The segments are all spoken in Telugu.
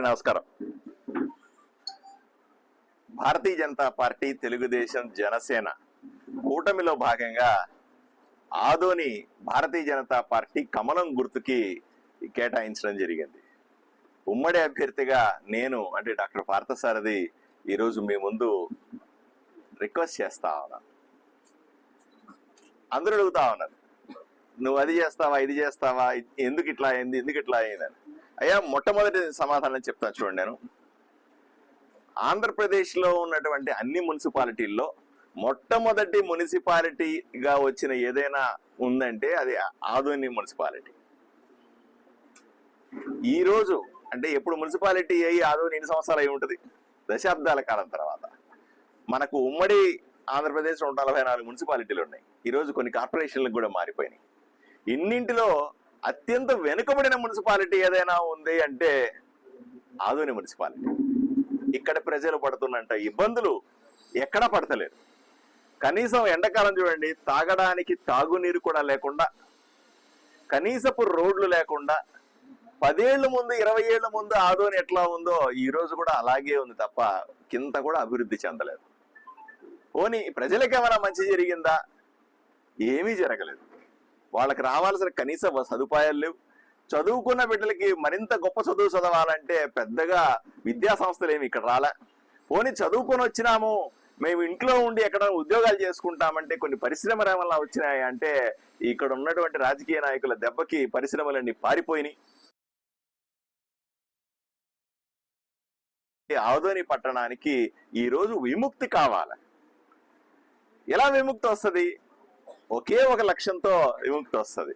నమస్కారం. భారతీయ జనతా పార్టీ, తెలుగుదేశం, జనసేన కూటమిలో భాగంగా ఆదోని భారతీయ జనతా పార్టీ కమలం గుర్తుకి కేటాయించడం జరిగింది. ఉమ్మడి అభ్యర్థిగా నేను అంటే డాక్టర్ పార్థసారథి ఈరోజు మీ ముందు రిక్వెస్ట్ చేస్తా ఉన్నాను. అందరూ అడుగుతా ఉన్నారు, నువ్వు అది చేస్తావా, ఇది చేస్తావా, ఎందుకు ఇట్లా అయింది, ఎందుకు ఇట్లా అయిందని. అయ్యా, మొట్టమొదటి సమాధానం చెప్తాను చూడండి. నేను ఆంధ్రప్రదేశ్లో ఉన్నటువంటి అన్ని మున్సిపాలిటీల్లో మొట్టమొదటి మున్సిపాలిటీగా వచ్చిన ఏదైనా ఉందంటే అది ఆదోని మున్సిపాలిటీ. ఈ రోజు అంటే ఎప్పుడు మున్సిపాలిటీ అయ్యి ఆదోని ఎన్ని సంవత్సరాలు అయి ఉంటుంది? దశాబ్దాల కాలం తర్వాత. మనకు ఉమ్మడి ఆంధ్రప్రదేశ్ 144 మున్సిపాలిటీలు ఉన్నాయి. ఈరోజు కొన్ని కార్పొరేషన్లకు కూడా మారిపోయినాయి. ఇన్నింటిలో అత్యంత వెనుకబడిన మున్సిపాలిటీ ఏదైనా ఉంది అంటే ఆదోని మున్సిపాలిటీ. ఇక్కడ ప్రజలు పడుతున్నంత ఇబ్బందులు ఎక్కడా పడతలేరు. కనీసం ఎండాకాలం చూడండి, తాగడానికి తాగునీరు కూడా లేకుండా, కనీసపు రోడ్లు లేకుండా, 10 ఏళ్ల ముందు 20 ఏళ్ల ముందు ఆదోని ఎట్లా ఉందో ఈ రోజు కూడా అలాగే ఉంది తప్ప కింద కూడా అభివృద్ధి చెందలేదు. పోనీ ప్రజలకు ఏమైనా మంచి జరిగిందా? ఏమీ జరగలేదు. వాళ్ళకి రావాల్సిన కనీస సదుపాయాలు లేవు. చదువుకున్న బిడ్డలకి మరింత గొప్ప చదువు చదవాలంటే పెద్దగా విద్యా సంస్థలు ఏమి ఇక్కడ రాలే. పోనీ చదువుకొని వచ్చినాము, మేము ఇంట్లో ఉండి ఎక్కడ ఉద్యోగాలు చేసుకుంటామంటే కొన్ని పరిశ్రమలు ఏమన్నా వచ్చినాయి అంటే ఇక్కడ ఉన్నటువంటి రాజకీయ నాయకుల దెబ్బకి పరిశ్రమలన్నీ పారిపోయినాయి. ఆదోని పట్టణానికి ఈ రోజు విముక్తి కావాలి. ఎలా విముక్తి వస్తుంది? ఒకే ఒక లక్ష్యంతో విముక్తి వస్తుంది.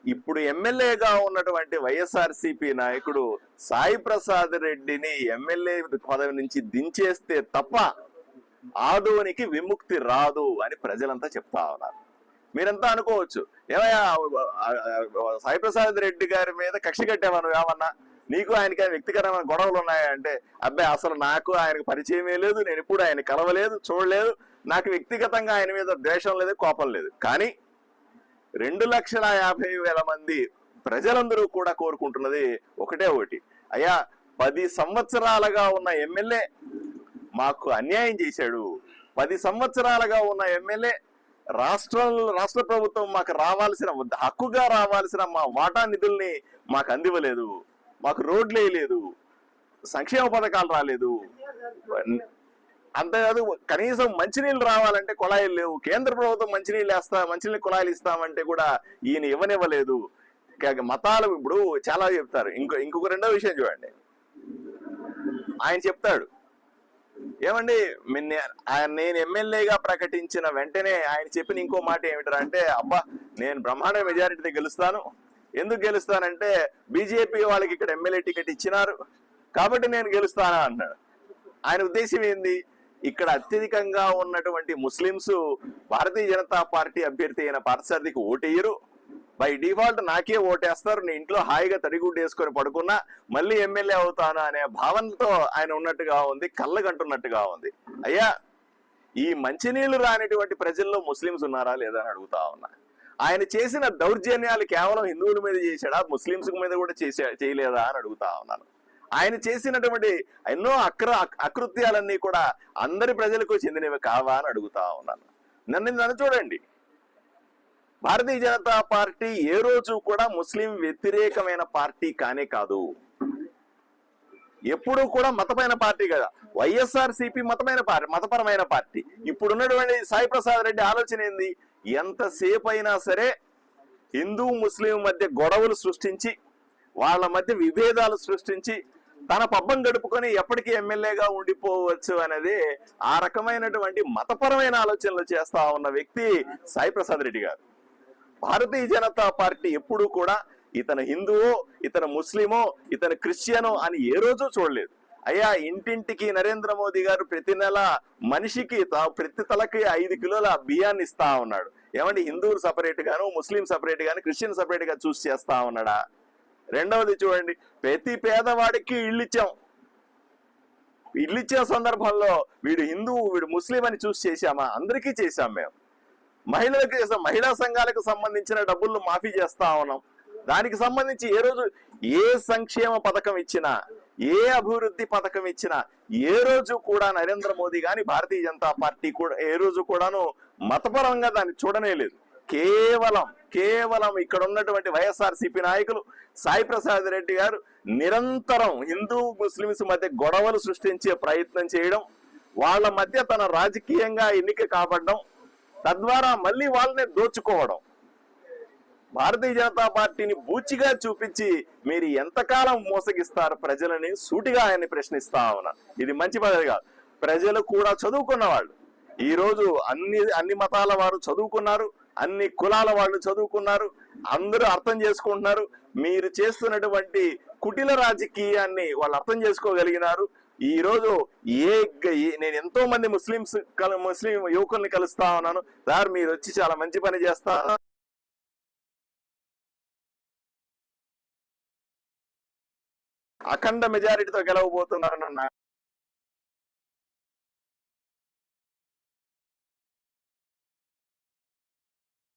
ఇప్పుడు ఎమ్మెల్యేగా ఉన్నటువంటి వైఎస్ఆర్సీపీ నాయకుడు సాయి ప్రసాద్ రెడ్డిని ఎమ్మెల్యే పదవి నుంచి దించేస్తే తప్ప ఆదోనికి విముక్తి రాదు అని ప్రజలంతా చెప్తా ఉన్నారు. మీరంతా అనుకోవచ్చు, ఏమయ్యా సాయి ప్రసాద్ రెడ్డి గారి మీద కక్ష కట్టామను, ఏమన్నా నీకు ఆయనకి వ్యక్తిగతమైన గొడవలు ఉన్నాయంటే, అబ్బాయి అసలు నాకు ఆయనకు పరిచయమే లేదు, నేను ఎప్పుడు ఆయన కలవలేదు, చూడలేదు, నాకు వ్యక్తిగతంగా ఆయన మీద ద్వేషం లేదు, కోపం లేదు. కానీ 2,50,000 మంది ప్రజలందరూ కూడా కోరుకుంటున్నది ఒకటే ఒకటి, అయ్యా 10 సంవత్సరాలుగా ఉన్న ఎమ్మెల్యే మాకు అన్యాయం చేశాడు. 10 సంవత్సరాలుగా ఉన్న ఎమ్మెల్యే రాష్ట్ర ప్రభుత్వం మాకు రావాల్సిన, హక్కుగా రావాల్సిన మా వాటా నిధుల్ని మాకు అందివ్వలేదు, మాకు రోడ్లు వేయలేదు, సంక్షేమ పథకాలు రాలేదు. అంతేకాదు, కనీసం మంచినీళ్ళు రావాలంటే కుళాయిలు లేవు. కేంద్ర ప్రభుత్వం మంచినీళ్ళు కుళాయిలు ఇస్తామంటే కూడా ఈయన ఇవ్వనివ్వలేదు. మతాలు ఇప్పుడు చాలా చెప్తారు. ఇంకొక రెండో విషయం చూడండి, ఆయన చెప్తాడు, ఏమండి నేను ఎమ్మెల్యేగా ప్రకటించిన వెంటనే ఆయన చెప్పిన ఇంకో మాట ఏమిటంటే అంటే, అబ్బా నేను బ్రహ్మాండ మెజారిటీతో గెలుస్తాను. ఎందుకు గెలుస్తానంటే బీజేపీ వాళ్ళకి ఇక్కడ ఎమ్మెల్యే టికెట్ ఇచ్చినారు కాబట్టి నేను గెలుస్తానా అన్నాడు. ఆయన ఉద్దేశం ఏంది? ఇక్కడ అత్యధికంగా ఉన్నటువంటి ముస్లింస్ భారతీయ జనతా పార్టీ అభ్యర్థి అయిన పార్థసారథికి ఓటేయరు, బై డిఫాల్ట్ నాకే ఓటేస్తారు, నీ ఇంట్లో హాయిగా తడిగుడ్డు వేసుకొని పడుకున్నా మళ్ళీ ఎమ్మెల్యే అవుతాను అనే భావనతో ఆయన ఉన్నట్టుగా ఉంది, కళ్ళగంటున్నట్టుగా ఉంది. అయ్యా, ఈ మంచినీళ్లు రానిటువంటి ప్రజల్లో ముస్లింస్ ఉన్నారా లేదా అని అడుగుతా ఉన్నా. ఆయన చేసిన దౌర్జన్యాలు కేవలం హిందువుల మీద చేశాడా, ముస్లింస్ మీద కూడా చేయలేదా అని అడుగుతా ఉన్నాను. ఆయన చేసినటువంటి ఎన్నో అకృత్యాలన్నీ కూడా అందరి ప్రజలకు చెందినవి కావా అని అడుగుతా ఉన్నాను. నన్ను చూడండి, భారతీయ జనతా పార్టీ ఏ రోజు కూడా ముస్లిం వ్యతిరేకమైన పార్టీ కానే కాదు. ఎప్పుడూ కూడా మతమైన పార్టీ కదా. వైఎస్ఆర్సీపీ మతపరమైన పార్టీ. ఇప్పుడున్నటువంటి సాయి ప్రసాద్ రెడ్డి ఆలోచన ఏంది? ఎంతసేపు అయినా సరే హిందూ ముస్లిం మధ్య గొడవలు సృష్టించి, వాళ్ళ మధ్య విభేదాలు సృష్టించి తన పబ్బం గడుపుకొని ఎప్పటికీ ఎమ్మెల్యేగా ఉండిపోవచ్చు అనేది ఆ రకమైనటువంటి మతపరమైన ఆలోచనలు చేస్తా ఉన్న వ్యక్తి సాయి ప్రసాద్ రెడ్డి గారు. భారతీయ జనతా పార్టీ ఎప్పుడూ కూడా ఇతను హిందువో, ఇతను ముస్లిమో, ఇతను క్రిస్టియనో అని ఏ రోజు చూడలేదు. అయ్యా, ఇంటింటికి నరేంద్ర మోదీ గారు ప్రతి నెల మనిషికి ప్రతి తలకి 5 కిలోల బియ్యాన్ని ఇస్తా ఉన్నాడు. ఏమంటే హిందువులు సపరేట్ గాను, ముస్లిం సపరేట్ గాను, క్రిస్టియన్ సపరేట్ గా చూస్ చేస్తా ఉన్నాడా? రెండవది చూడండి, ప్రతి పేదవాడికి ఇల్లు ఇచ్చే సందర్భంలో వీడు హిందువు, వీడు ముస్లిం అని చూస్ చేశామా? అందరికీ చేశాం. మేము మహిళలకు చేసాం. మహిళా సంఘాలకు సంబంధించిన డబ్బులు మాఫీ చేస్తా ఉన్నాం. దానికి సంబంధించి ఏ రోజు ఏ సంక్షేమ పథకం ఇచ్చినా, ఏ అభివృద్ధి పథకం ఇచ్చినా ఏ రోజు కూడా నరేంద్ర మోదీ గాని భారతీయ జనతా పార్టీ కూడా ఏ రోజు కూడాను మతపరంగా దాన్ని చూడనే లేదు. కేవలం ఇక్కడ ఉన్నటువంటి వైఎస్ఆర్సీపీ నాయకులు సాయి ప్రసాద్ రెడ్డి గారు నిరంతరం హిందూ ముస్లిమ్స్ మధ్య గొడవలు సృష్టించే ప్రయత్నం చేయడం, వాళ్ళ మధ్య తన రాజకీయంగా ఎన్నిక కాబడడం, తద్వారా మళ్ళీ వాళ్ళనే దోచుకోవడం, భారతీయ జనతా పార్టీని బూచిగా చూపించి మీరు ఎంతకాలం మోసగిస్తారు ప్రజలని సూటిగా ఆయన్ని ప్రశ్నిస్తా ఉన్నా. ఇది మంచి పద్ధతి కాదు. ప్రజలు కూడా చదువుకున్న వాళ్ళు, ఈ రోజు అన్ని మతాల వారు చదువుకున్నారు, అన్ని కులాల వాళ్ళు చదువుకున్నారు, అందరూ అర్థం చేసుకుంటున్నారు. మీరు చేస్తున్నటువంటి కుటిల రాజకీయాన్ని వాళ్ళు అర్థం చేసుకోగలిగినారు. ఈ రోజు నేను ఎంతో మంది ముస్లిం యువకుల్ని కలుస్తా ఉన్నాను. సార్ మీరు వచ్చి చాలా మంచి పని చేస్తా, అఖండ మెజారిటీతో గెలవబోతున్నారన్న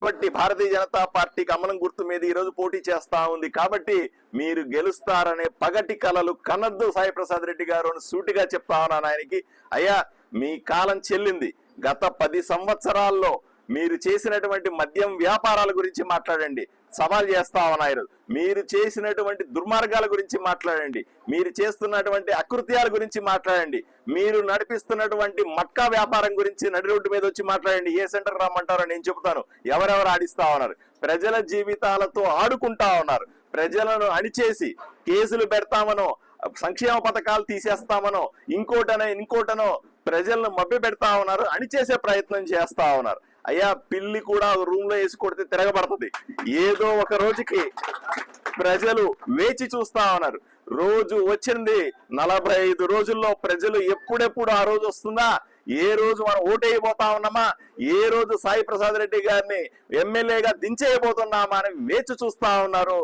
కాబట్టి భారతీయ జనతా పార్టీ కమలం గుర్తు మీద ఈ రోజు పోటీ చేస్తా ఉంది. కాబట్టి మీరు గెలుస్తారనే పగటి కలలు కనద్దు సాయి ప్రసాద్ రెడ్డి గారు అని సూటిగా చెప్తా ఉన్నాను ఆయనకి. అయ్యా మీ కాలం చెల్లింది. గత 10 సంవత్సరాల్లో మీరు చేసినటువంటి మద్యం వ్యాపారాల గురించి మాట్లాడండి, సవాల్ చేస్తా ఉన్నారు. మీరు చేసినటువంటి దుర్మార్గాల గురించి మాట్లాడండి, మీరు చేస్తున్నటువంటి అకృత్యాల గురించి మాట్లాడండి, మీరు నడిపిస్తున్నటువంటి మట్కా వ్యాపారం గురించి నడి రోడ్డు మీద వచ్చి మాట్లాడండి. ఏ సెంటర్ రమ్మంటారో నేను చెబుతాను. ఎవరెవరు ఆడిస్తా ఉన్నారు, ప్రజల జీవితాలతో ఆడుకుంటా ఉన్నారు. ప్రజలను అణిచేసి కేసులు పెడతామనో, సంక్షేమ పథకాలు తీసేస్తామనో, ఇంకోటనో ప్రజలను మభ్య పెడతా ఉన్నారు, అణిచేసే ప్రయత్నం చేస్తా ఉన్నారు. అయ్యా పిల్లి కూడా రూమ్ లో వేసి కొడితే తిరగబడుతుంది. ఏదో ఒక రోజుకి ప్రజలు వేచి చూస్తా ఉన్నారు. రోజు వచ్చింది 45 రోజుల్లో ప్రజలు ఎప్పుడెప్పుడు ఆ రోజు వస్తుందా, ఏ రోజు మనం ఓటేయబోతా ఉన్నామా, ఏ రోజు సాయి ప్రసాద్ రెడ్డి గారిని ఎమ్మెల్యేగా దించేయబోతున్నామా అని వేచి చూస్తా ఉన్నారు.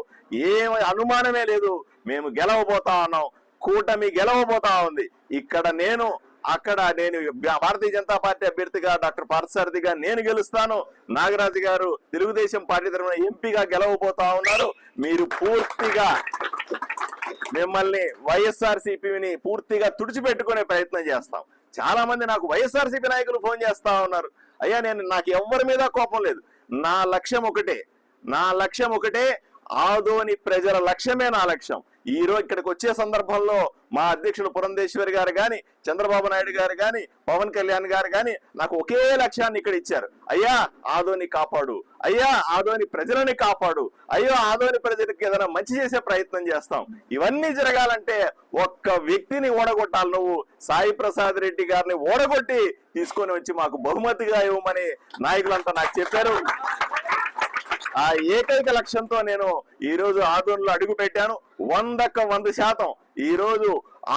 ఏమి అనుమానమే లేదు, మేము గెలవబోతా ఉన్నాం. కూటమి గెలవబోతా ఉంది. అక్కడ నేను భారతీయ జనతా పార్టీ అభ్యర్థిగా డాక్టర్ పార్థసారథిగా నేను గెలుస్తాను. నాగరాజు గారు తెలుగుదేశం పార్టీ తరఫున ఎంపీగా గెలవబోతా ఉన్నారు. మీరు పూర్తిగా మిమ్మల్ని వైఎస్ఆర్సీపీని పూర్తిగా తుడిచిపెట్టుకునే ప్రయత్నం చేస్తాం. చాలా మంది నాకు వైఎస్ఆర్సీపీ నాయకులు ఫోన్ చేస్తా ఉన్నారు. అయ్యా నాకు ఎవరి మీద కోపం లేదు, నా లక్ష్యం ఒకటే, ఆదోని ప్రజల లక్ష్యమే నా లక్ష్యం. ఈ రోజు ఇక్కడికి వచ్చే సందర్భంలో మా అధ్యక్షుడు పురంధేశ్వరి గారు గాని, చంద్రబాబు నాయుడు గారు గాని, పవన్ కళ్యాణ్ గారు గాని నాకు ఒకే లక్ష్యాన్ని ఇక్కడ ఇచ్చారు. అయ్యా ఆదోని కాపాడు, అయ్యా ఆదోని ప్రజలని కాపాడు, అయ్యో ఆదోని ప్రజలకు ఏదైనా మంచి చేసే ప్రయత్నం చేస్తాం. ఇవన్నీ జరగాలంటే ఒక్క వ్యక్తిని ఓడగొట్టాలి. నువ్వు సాయి ప్రసాద్ రెడ్డి గారిని ఓడగొట్టి తీసుకొని వచ్చి మాకు బహుమతిగా ఇవ్వమని నాయకులంతా నాకు చెప్పారు. ఆ ఏకైక లక్ష్యంతో నేను ఈ రోజు ఆదోనిలో అడుగు పెట్టాను. 100% ఈ రోజు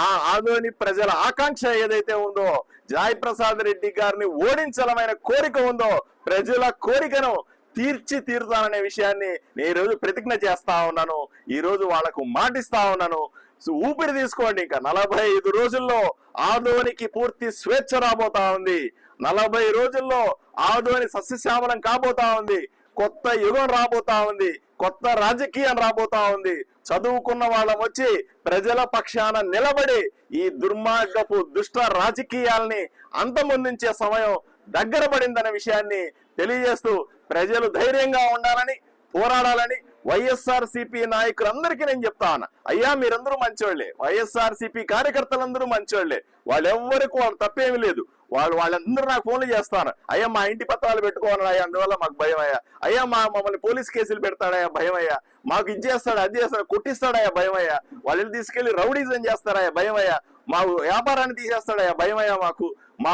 ఆ ఆదోని ప్రజల ఆకాంక్ష ఏదైతే ఉందో, సాయి ప్రసాద్ రెడ్డి గారిని ఓడించాలమైన కోరిక ఉందో, ప్రజల కోరికను తీర్తాననే విషయాన్ని నేను ఈ రోజు ప్రతిజ్ఞ చేస్తా ఉన్నాను. ఈ రోజు వాళ్లకు మాటిస్తా ఉన్నాను. ఊపిరి తీసుకోండి. ఇంకా 45 రోజుల్లో ఆదోనికి పూర్తి స్వేచ్ఛ రాబోతా ఉంది. 40 రోజుల్లో ఆదోని సస్యశ్యామలం కాబోతా ఉంది. కొత్త యుగం రాబోతా ఉంది, కొత్త రాజకీయం రాబోతా ఉంది. చదువుకున్న వాళ్ళం వచ్చి ప్రజల పక్షాన నిలబడి ఈ దుర్మార్గపు దుష్ట రాజకీయాల్ని అంతమొందించే సమయం దగ్గర పడిందనే విషయాన్ని తెలియజేస్తూ ప్రజలు ధైర్యంగా ఉండాలని, పోరాడాలని వైఎస్ఆర్సీపీ నాయకులందరికీ నేను చెప్తా ఉన్నా. అయ్యా మీరందరూ మంచోళ్లే, వైఎస్ఆర్సీపీ కార్యకర్తలందరూ మంచోళ్లే, వాళ్ళెవ్వరికి వాళ్ళు తప్పేమీ లేదు. వాళ్ళందరూ నాకు ఫోన్లు చేస్తాను. అయ్యా మా ఇంటి పత్రాలు పెట్టుకోవాలన్నా, అయ్యా అందువల్ల మాకు భయం అయ్యా, అయ్యా మమ్మల్ని పోలీస్ కేసులు పెడతాడయ్యా భయం అయ్యా, మాకు ఇది చేస్తాడు అది చేస్తాడు కొట్టిస్తాడయ్యా భయం అయ్యా, వాళ్ళని తీసుకెళ్లి రౌడీజం చేస్తాడయ్యా భయం అయ్యా, మా వ్యాపారాన్ని తీసేస్తాడయ్యా భయం అయ్యా, మా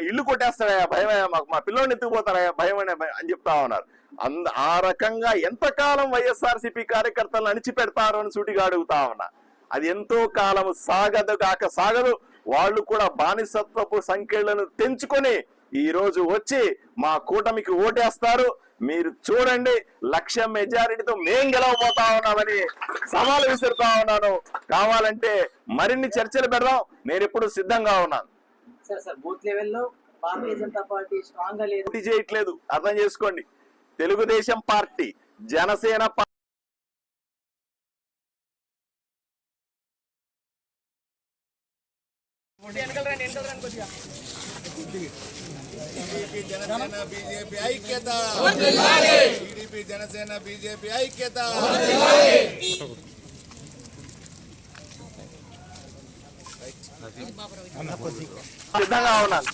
ఇల్లు కొట్టేస్తాడయ్యా భయం అయ్యా, మా పిల్లోని ఎత్తుకుపోతాడయ్యా భయం అని చెప్తా ఉన్నారు. ఆ రకంగా ఎంతకాలం వైఎస్ఆర్సీపీ కార్యకర్తలను అణిచిపెడతారు అని సూటిగా అడుగుతా ఉన్నా. అది ఎంతో కాలం సాగదు. వాళ్ళు కూడా బానిసత్వపు సంఖ్యలను తెంచుకొని ఈ రోజు వచ్చి మా కూటమికి ఓటేస్తారు. మీరు చూడండి, 1,00,000 మెజారిటీతో మేం గెలవబోతా ఉన్నామని సవాలు విసురుతా ఉన్నాను. కావాలంటే మరిన్ని చర్చలు పెడదాం, నేను ఎప్పుడు సిద్ధంగా ఉన్నాను. బూత్ లెవెల్లో భారతీయ జనతా పార్టీ స్ట్రాంగ్ గా లేదు, చేయట్లేదు. అర్థం చేసుకోండి. Telugu Desam party, Janasena TDP Janasena BJP ఐక్యత, టీడీపీ జనసేన బీజేపీ ఐక్యత. సిద్ధంగా ఉన్నాను.